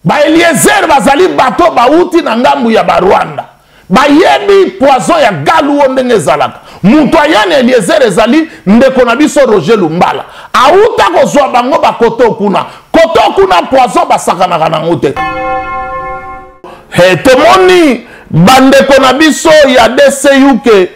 Ba Eliezer bazali bato bauti na ngambu ya Rwanda. Ba yebi poison ya galu ondenge zalaka. Mutu ayane Eliezer ezali ndeko na biso Roger Lumbala. Auta kozwa bango ba koto kuna. Koto kuna poison basakana na ngote. Temoni bandeko na biso ya DCUK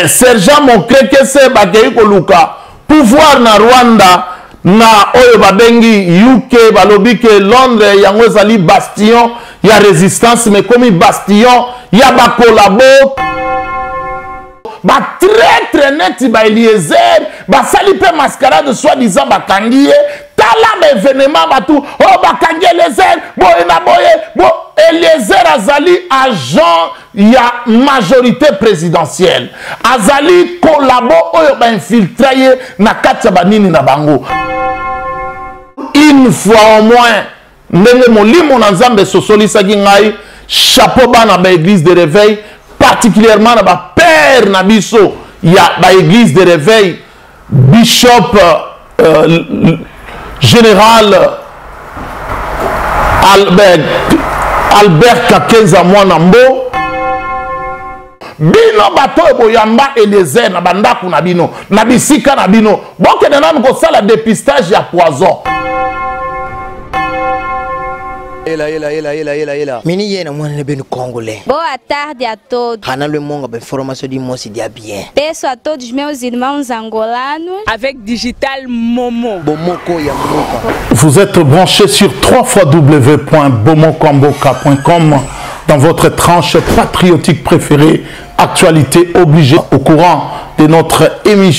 Sergent Mokreke se bakei koluka pouvoir na Rwanda na oyo babengi UK balobi ke Londres yango ezali bastion ya résistance mais comme bastion ya ba collabo ba très net ba Eliezer ba sali pe mascarade soi-disant bakangiye tala ba événement batu oh bakangi Eliezer boye na boye bo Eliezer azali agent ya majorité présidentielle azali collabo oyo ba infiltré na kati ya banini na bango une fois au moins ndenge molimo na nzambe sosolisaki ngai chapeau bana ba église de réveil particulièrement na ba père na biso ya ba église de réveil bishop général Albert Kakenza Mwanambo bino bato boyamba Eliezer na bandaku na bino na bisika na bino boke na nanu ko sala dépistage ya poison Mini yena mwana benu congolais. Boa tarde a todos. Hana le monga ba information di mo si dia bien. Peço a todos meus irmãos angolanos avec Digital Momo. Bomoko ya Momoka. Vous êtes branchés sur www.bomokamboka.com dans votre tranche patriotique préférée, actualité obligée au courant de notre émission.